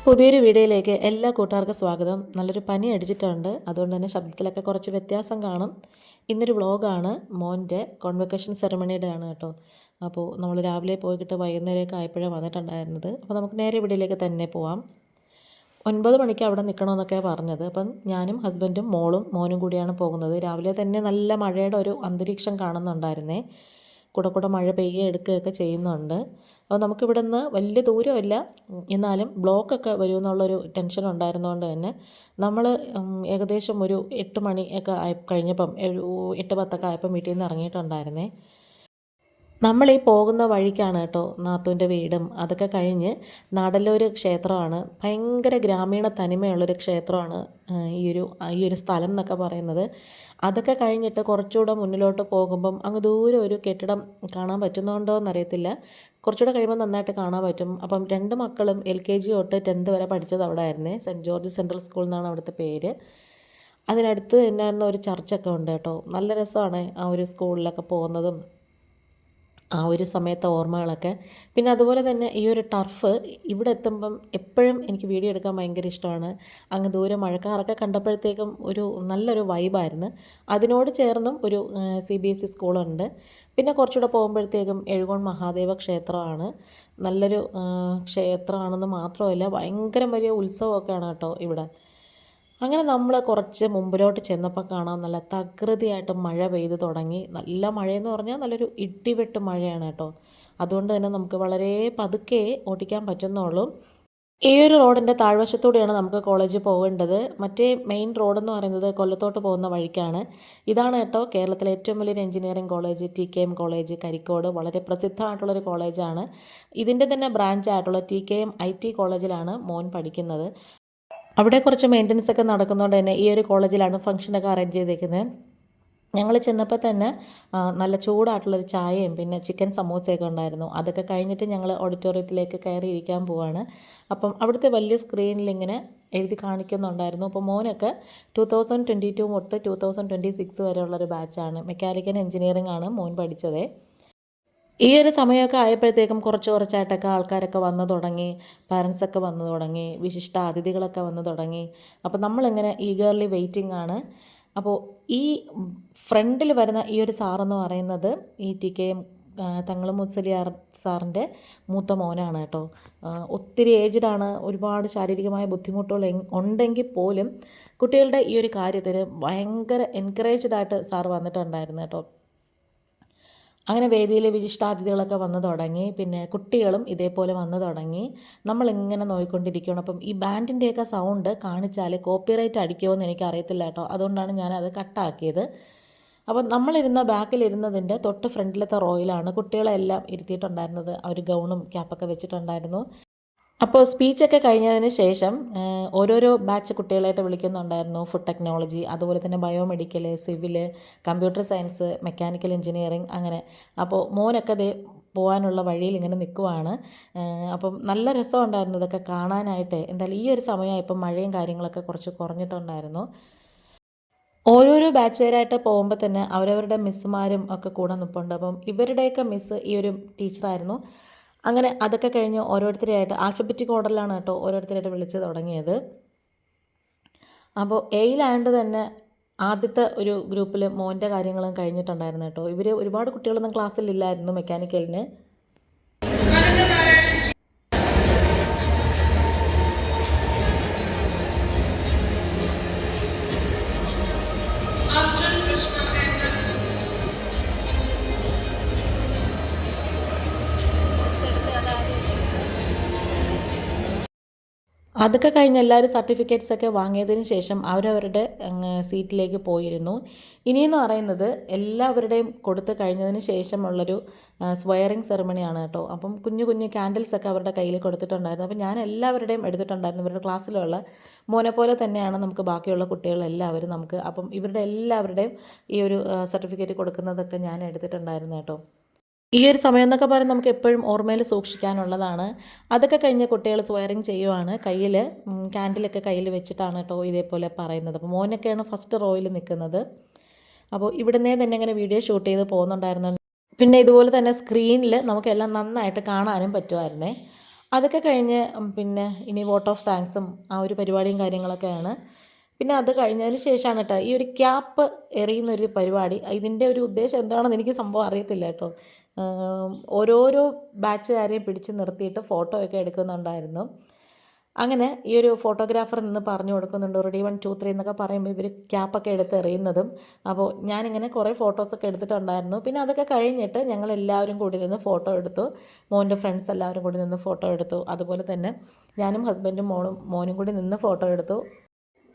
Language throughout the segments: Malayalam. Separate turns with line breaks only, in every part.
പുതിയൊരു വീഡിയോയിലേക്ക് എല്ലാ കൂട്ടുകാർക്കും സ്വാഗതം. നല്ലൊരു പനി അടിച്ചിട്ടുണ്ട്, അതുകൊണ്ട് തന്നെ ശബ്ദത്തിലൊക്കെ കുറച്ച് വ്യത്യാസം കാണും. ഇന്നൊരു വ്ളോഗാണ്. മോൻ്റെ കോൺവൊക്കേഷൻ സെറമണിയുടെ ആണ് കേട്ടോ. അപ്പോൾ നമ്മൾ രാവിലെ പോയിട്ട് വൈകുന്നേരമൊക്കെ ആയപ്പോഴാണ് വന്നിട്ടുണ്ടായിരുന്നത്. അപ്പോൾ നമുക്ക് നേരെ വീഡിയോയിലേക്ക് തന്നെ പോവാം. 9 മണിക്ക് അവിടെ നിൽക്കണമെന്നൊക്കെയാണ് പറഞ്ഞത്. അപ്പം ഞാനും ഹസ്ബൻഡും മോനും കൂടിയാണ് പോകുന്നത്. രാവിലെ തന്നെ നല്ല മഴയുടെ ഒരു അന്തരീക്ഷം കാണുന്നുണ്ടായിരുന്നേ. കൂടെ മഴ പെയ്യുക എടുക്കുകയൊക്കെ ചെയ്യുന്നുണ്ട്. അപ്പോൾ നമുക്കിവിടെ നിന്ന് വലിയ ദൂരമില്ല, എന്നാലും ബ്ലോക്കൊക്കെ വരുമെന്നുള്ളൊരു ടെൻഷൻ ഉണ്ടായിരുന്നതുകൊണ്ട് തന്നെ നമ്മൾ ഏകദേശം ഒരു 8 മണിയൊക്കെ കഴിഞ്ഞപ്പം 8-10 ആയപ്പം വീട്ടിൽ നിന്ന് ഇറങ്ങിയിട്ടുണ്ടായിരുന്നേ. നമ്മളീ പോകുന്ന വഴിക്കാണ് കേട്ടോ നാത്തൂൻ്റെ വീടും അതൊക്കെ കഴിഞ്ഞ് നാടല്ലൂർ ക്ഷേത്രമാണ്. ഭയങ്കര ഗ്രാമീണ തനിമയുള്ളൊരു ക്ഷേത്രമാണ് ഈ ഒരു സ്ഥലം എന്നൊക്കെ പറയുന്നത്. അതൊക്കെ കഴിഞ്ഞിട്ട് കുറച്ചുകൂടെ മുന്നിലോട്ട് പോകുമ്പം അങ്ങ് ദൂരെ ഒരു കെട്ടിടം കാണാൻ പറ്റുന്നുണ്ടോ എന്നറിയത്തില്ല. കുറച്ചുകൂടെ കഴിയുമ്പോൾ നന്നായിട്ട് കാണാൻ പറ്റും. അപ്പം 2 മക്കളും LKG തൊട്ട് 10th വരെ പഠിച്ചത് അവിടെ ആയിരുന്നേ. സെൻറ്റ് ജോർജ് സെൻട്രൽ സ്കൂൾ എന്നാണ് അവിടുത്തെ പേര്. അതിനടുത്ത് തന്നെയായിരുന്ന ഒരു ചർച്ചൊക്കെ ഉണ്ട് കേട്ടോ. നല്ല രസമാണ് ആ ഒരു സ്കൂളിലൊക്കെ പോകുന്നതും ആ ഒരു സമയത്തെ ഓർമ്മകളൊക്കെ. പിന്നെ അതുപോലെ തന്നെ ഈ ഒരു ടർഫ് ഇവിടെ എത്തുമ്പം എപ്പോഴും എനിക്ക് വീഡിയോ എടുക്കാൻ ഭയങ്കര ഇഷ്ടമാണ്. അങ്ങ് ദൂരെ മഴക്കാറൊക്കെ കണ്ടപ്പോഴത്തേക്കും ഒരു നല്ലൊരു വൈബായിരുന്നു. അതിനോട് ചേർന്നും ഒരു CBSE സ്കൂളുണ്ട്. പിന്നെ കുറച്ചുകൂടെ പോകുമ്പോഴത്തേക്കും എഴുകോൺ മഹാദേവ ക്ഷേത്രമാണ്. നല്ലൊരു ക്ഷേത്രമാണെന്ന് മാത്രമല്ല, ഭയങ്കര വലിയ ഉത്സവമൊക്കെയാണ് കേട്ടോ ഇവിടെ. അങ്ങനെ നമ്മൾ കുറച്ച് മുമ്പിലോട്ട് ചെന്നപ്പോൾ കാണാം, നല്ല തകൃതിയായിട്ട് മഴ പെയ്ത് തുടങ്ങി. നല്ല മഴയെന്ന് പറഞ്ഞാൽ നല്ലൊരു ഇടിവെട്ട് മഴയാണ് കേട്ടോ. അതുകൊണ്ട് തന്നെ നമുക്ക് വളരെ പതുക്കെ ഓടിക്കാൻ പറ്റുന്നുള്ളൂ. ഈ ഒരു റോഡിൻ്റെ താഴ്വശത്തൂടെയാണ് നമുക്ക് കോളേജിൽ പോകേണ്ടത്. മറ്റേ മെയിൻ റോഡെന്ന് പറയുന്നത് കൊല്ലത്തോട്ട് പോകുന്ന വഴിക്കാണ്. ഇതാണ് കേട്ടോ കേരളത്തിലെ ഏറ്റവും വലിയൊരു engineering college, TKM college Karicode. വളരെ പ്രസിദ്ധമായിട്ടുള്ളൊരു കോളേജാണ്. ഇതിൻ്റെ തന്നെ ബ്രാഞ്ചായിട്ടുള്ള TKM IT കോളേജിലാണ് മോൻ പഠിക്കുന്നത്. അവിടെ കുറച്ച് മെയിൻ്റനൻസ് ഒക്കെ നടക്കുന്നതുകൊണ്ട് തന്നെ ഈ ഒരു കോളേജിലാണ് ഫംഗ്ഷനൊക്കെ അറേഞ്ച് ചെയ്തേക്കുന്നത്. ഞങ്ങൾ ചെന്നപ്പോൾ തന്നെ നല്ല ചൂടായിട്ടുള്ളൊരു ചായയും പിന്നെ ചിക്കൻ സമൂസയൊക്കെ ഉണ്ടായിരുന്നു. അതൊക്കെ കഴിഞ്ഞിട്ട് ഞങ്ങൾ ഓഡിറ്റോറിയത്തിലേക്ക് കയറി ഇരിക്കാൻ പോവാണ്. അപ്പം അവിടുത്തെ വലിയ സ്ക്രീനിൽ ഇങ്ങനെ എഴുതി കാണിക്കുന്നുണ്ടായിരുന്നു. അപ്പോൾ മോനൊക്കെ 2022 തൊട്ട് 2026 വരെയുള്ളൊരു ബാച്ചാണ്. മെക്കാനിക്കൽ എഞ്ചിനീയറിംഗ് ആണ് മോൻ പഠിച്ചത്. ഈ ഒരു സമയമൊക്കെ ആയപ്പോഴത്തേക്കും കുറച്ചായിട്ടൊക്കെ ആൾക്കാരൊക്കെ വന്നു തുടങ്ങി, പാരൻസൊക്കെ വന്നു തുടങ്ങി, വിശിഷ്ട അതിഥികളൊക്കെ വന്നു തുടങ്ങി. അപ്പോൾ നമ്മളിങ്ങനെ ഈഗർലി വെയിറ്റിംഗ് ആണ്. അപ്പോൾ ഈ ഫ്രണ്ടിൽ വരുന്ന ഈ ഒരു സാറെന്ന് പറയുന്നത് ഈ TKM തങ്ങൾ മുസലിയാർ സാറിൻ്റെ മൂത്ത മോനാണ് കേട്ടോ. ഒത്തിരി ഏജ്ഡാണ്. ഒരുപാട് ശാരീരികമായ ബുദ്ധിമുട്ടുകൾ ഉണ്ടെങ്കിൽ പോലും കുട്ടികളുടെ ഈ ഒരു കാര്യത്തിന് ഭയങ്കര എൻകറേജ്ഡായിട്ട് സാർ വന്നിട്ടുണ്ടായിരുന്നു കേട്ടോ. അങ്ങനെ വേദിയിൽ വിശിഷ്ടാതിഥികളൊക്കെ വന്നു തുടങ്ങി. പിന്നെ കുട്ടികളും ഇതേപോലെ വന്നു തുടങ്ങി. നമ്മളിങ്ങനെ നോക്കിക്കൊണ്ടിരിക്കുകയാണ്. അപ്പം ഈ ബാൻഡിൻ്റെയൊക്കെ സൗണ്ട് കാണിച്ചാൽ കോപ്പിറൈറ്റ് അടിക്കുമോ എന്ന് എനിക്കറിയത്തില്ല കേട്ടോ. അതുകൊണ്ടാണ് ഞാനത് കട്ടാക്കിയത്. അപ്പം നമ്മളിരുന്ന ബാക്കിലിരുന്നതിൻ്റെ തൊട്ട് ഫ്രണ്ടിലത്തെ റോയിലാണ് കുട്ടികളെല്ലാം ഇരുത്തിയിട്ടുണ്ടായിരുന്നത്. അവർ ഗൗണും ക്യാപ്പൊക്കെ വെച്ചിട്ടുണ്ടായിരുന്നു. അപ്പോൾ സ്പീച്ചൊക്കെ കഴിഞ്ഞതിന് ശേഷം ഓരോരോ ബാച്ച് കുട്ടികളായിട്ട് വിളിക്കുന്നുണ്ടായിരുന്നു. ഫുഡ് ടെക്നോളജി, അതുപോലെ തന്നെ biomedical, civil, computer science, mechanical engineering, അങ്ങനെ. അപ്പോൾ മോനൊക്കെ പോകാനുള്ള വഴിയിൽ ഇങ്ങനെ നിൽക്കുവാണ്. അപ്പം നല്ല രസമുണ്ടായിരുന്നു ഇതൊക്കെ കാണാനായിട്ട്. എന്തായാലും ഈ ഒരു സമയമായപ്പം മഴയും കാര്യങ്ങളൊക്കെ കുറച്ച് കുറഞ്ഞിട്ടുണ്ടായിരുന്നു. ഓരോരോ ബാച്ചുകാരായിട്ട് പോകുമ്പോൾ തന്നെ അവരവരുടെ മിസ്സുമാരും ഒക്കെ കൂടെ നിൽപ്പുണ്ട്. അപ്പം ഇവരുടെയൊക്കെ മിസ്സ് ഈ ഒരു ടീച്ചറായിരുന്നു. അങ്ങനെ അതൊക്കെ കഴിഞ്ഞ് ഓരോരുത്തരെയായിട്ട് ആൽഫബറ്റിക് ഓർഡറിലാണ് കേട്ടോ ഓരോരുത്തരായിട്ട് വിളിച്ച് തുടങ്ങിയത്. അപ്പോൾ എയിലായതുകൊണ്ട് തന്നെ ആദ്യത്തെ ഒരു ഗ്രൂപ്പിൽ മോൻ്റെ കാര്യങ്ങളും കഴിഞ്ഞിട്ടുണ്ടായിരുന്നു കേട്ടോ. ഇവർ ഒരുപാട് കുട്ടികളൊന്നും ക്ലാസ്സിലില്ലായിരുന്നു മെക്കാനിക്കലിന്. അതൊക്കെ കഴിഞ്ഞ് എല്ലാവരും സർട്ടിഫിക്കറ്റ്സൊക്കെ വാങ്ങിയതിന് ശേഷം അവരവരുടെ സീറ്റിലേക്ക് പോയിരുന്നു. ഇനിയെന്ന് പറയുന്നത് എല്ലാവരുടെയും കൊടുത്തു കഴിഞ്ഞതിന് ശേഷമുള്ളൊരു സ്വയറിങ് സെറിമണിയാണ് കേട്ടോ. അപ്പം കുഞ്ഞു ക്യാൻഡിൽസൊക്കെ അവരുടെ കയ്യിൽ കൊടുത്തിട്ടുണ്ടായിരുന്നു. അപ്പം ഞാൻ എല്ലാവരുടെയും എടുത്തിട്ടുണ്ടായിരുന്നു. ഇവരുടെ ക്ലാസ്സിലുള്ള മോനെ പോലെ തന്നെയാണ് നമുക്ക് ബാക്കിയുള്ള കുട്ടികളെല്ലാവരും നമുക്ക്. അപ്പം ഇവരുടെ എല്ലാവരുടെയും ഈ ഒരു സർട്ടിഫിക്കറ്റ് കൊടുക്കുന്നതൊക്കെ ഞാൻ എടുത്തിട്ടുണ്ടായിരുന്നു കേട്ടോ. ഈ ഒരു സമയം എന്നൊക്കെ പറയുന്നത് നമുക്ക് എപ്പോഴും ഓർമ്മയിൽ സൂക്ഷിക്കാനുള്ളതാണ്. അതൊക്കെ കഴിഞ്ഞ് കുട്ടികൾ സ്വയറിങ് ചെയ്യുവാണ്. കയ്യിൽ ക്യാൻഡിലൊക്കെ കയ്യിൽ വെച്ചിട്ടാണ് കേട്ടോ ഇതേപോലെ പറയുന്നത്. അപ്പോൾ മോനൊക്കെയാണ് ഫസ്റ്റ് റോയിൽ നിൽക്കുന്നത്. അപ്പോൾ ഇവിടുന്നേ തന്നെ ഇങ്ങനെ വീഡിയോ ഷൂട്ട് ചെയ്ത് പോകുന്നുണ്ടായിരുന്നു. പിന്നെ ഇതുപോലെ തന്നെ സ്ക്രീനിൽ നമുക്കെല്ലാം നന്നായിട്ട് കാണാനും പറ്റുമായിരുന്നേ. അതൊക്കെ കഴിഞ്ഞ് പിന്നെ ഇനി വോട്ട് ഓഫ് താങ്ക്സും ആ ഒരു പരിപാടിയും കാര്യങ്ങളൊക്കെയാണ്. പിന്നെ അത് കഴിഞ്ഞതിന് ശേഷമാണ് കേട്ടോ ഈ ഒരു ക്യാപ്പ് എറിയുന്നൊരു പരിപാടി. ഇതിൻ്റെ ഒരു ഉദ്ദേശം എന്താണെന്ന് എനിക്ക് സംഭവം അറിയത്തില്ല കേട്ടോ. ഓരോരോ ബാച്ചുകാരെയും പിടിച്ച് നിർത്തിയിട്ട് ഫോട്ടോ ഒക്കെ എടുക്കുന്നുണ്ടായിരുന്നു. അങ്ങനെ ഈ ഒരു ഫോട്ടോഗ്രാഫർ നിന്ന് പറഞ്ഞു കൊടുക്കുന്നുണ്ട് റെഡി 1 2 3 എന്നൊക്കെ പറയുമ്പോൾ ഇവർ ക്യാപ്പൊക്കെ എടുത്ത് എറിയുന്നതും. അപ്പോൾ ഞാനിങ്ങനെ കുറേ ഫോട്ടോസൊക്കെ എടുത്തിട്ടുണ്ടായിരുന്നു. പിന്നെ അതൊക്കെ കഴിഞ്ഞിട്ട് ഞങ്ങൾ എല്ലാവരും കൂടി നിന്ന് ഫോട്ടോ എടുത്തു. മോൻ്റെ ഫ്രണ്ട്സ് എല്ലാവരും കൂടി നിന്ന് ഫോട്ടോ എടുത്തു. അതുപോലെ തന്നെ ഞാനും ഹസ്ബൻഡും മോനും കൂടി നിന്ന് ഫോട്ടോ എടുത്തു.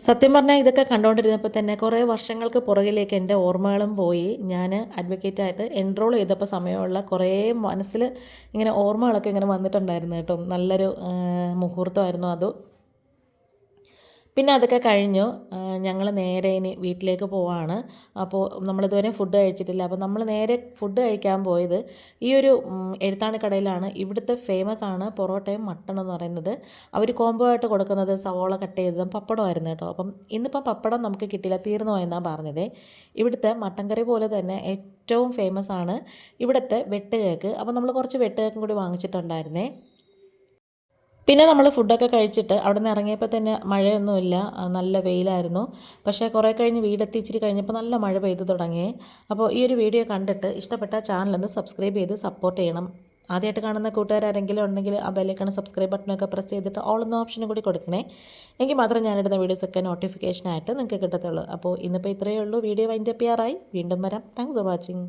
സത്യം പറഞ്ഞാൽ ഇതൊക്കെ കണ്ടുകൊണ്ടിരുന്നപ്പോൾ തന്നെ കുറേ വർഷങ്ങൾക്ക് പുറകിലേക്ക് എൻ്റെ ഓർമ്മകളും പോയി. ഞാൻ അഡ്വക്കേറ്റായിട്ട് എൻറോൾ ചെയ്തപ്പോൾ സമയമുള്ള കുറേ മനസ്സിൽ ഇങ്ങനെ ഓർമ്മകളൊക്കെ ഇങ്ങനെ വന്നിട്ടുണ്ടായിരുന്നു കേട്ടോ. നല്ലൊരു മുഹൂർത്തമായിരുന്നു അത്. പിന്നെ അതൊക്കെ കഴിഞ്ഞു ഞങ്ങൾ നേരെ ഇനി വീട്ടിലേക്ക് പോവാണ്. അപ്പോൾ നമ്മളിതുവരെ ഫുഡ് കഴിച്ചിട്ടില്ല. അപ്പോൾ നമ്മൾ നേരെ ഫുഡ് കഴിക്കാൻ പോയത് ഈ ഒരു എഴുത്താണി കടയിലാണ്. ഇവിടുത്തെ ഫേമസ് ആണ് പൊറോട്ടയും മട്ടൺ എന്ന് പറയുന്നത്. അവർ കോംബോ ആയിട്ട് കൊടുക്കുന്നത് സവോള കട്ട് ചെയ്തതും പപ്പടമായിരുന്നു കേട്ടോ. അപ്പം ഇന്നിപ്പം പപ്പടം നമുക്ക് കിട്ടില്ല, തീർന്നു പോയെന്നാണ് പറഞ്ഞത്. ഇവിടുത്തെ മട്ടൻ കറി പോലെ തന്നെ ഏറ്റവും ഫേമസ് ആണ് ഇവിടുത്തെ വെട്ട് കേക്ക്. അപ്പോൾ നമ്മൾ കുറച്ച് വെട്ട് കേക്കും കൂടി വാങ്ങിച്ചിട്ടുണ്ടായിരുന്നേ. പിന്നെ നമ്മൾ ഫുഡൊക്കെ കഴിച്ചിട്ട് അവിടെ നിന്ന് ഇറങ്ങിയപ്പോൾ തന്നെ മഴയൊന്നുമില്ല, നല്ല വെയിലായിരുന്നു. പക്ഷേ കുറേ കഴിഞ്ഞ് വീടെത്തി ഇച്ചിരി കഴിഞ്ഞപ്പോൾ നല്ല മഴ പെയ്തു തുടങ്ങി. അപ്പോൾ ഈ ഒരു വീഡിയോ കണ്ടിട്ട് ഇഷ്ടപ്പെട്ട ചാനലൊന്ന് സബ്സ്ക്രൈബ് ചെയ്ത് സപ്പോർട്ട് ചെയ്യണം. ആദ്യമായിട്ട് കാണുന്ന കൂട്ടുകാരെങ്കിലും ഉണ്ടെങ്കിൽ ആ ബെല്ലൈക്കൺ സബ്സ്ക്രൈബ് ബട്ടണൊക്കെ പ്രസ് ചെയ്തിട്ട് ഓൾ എന്ന ഓപ്ഷനും കൂടി കൊടുക്കണേ. എങ്കിൽ മാത്രം ഞാനിടുന്ന വീഡിയോസൊക്കെ നോട്ടിഫിക്കേഷനായിട്ട് നിങ്ങൾക്ക് കിട്ടത്തുള്ളൂ. അപ്പോൾ ഇന്നിപ്പോൾ ഇത്രയേ ഉള്ളൂ. വീഡിയോ വൈൻഡപ്പ് ചെയ്യാറായി. വീണ്ടും വരാം. Thanks for watching.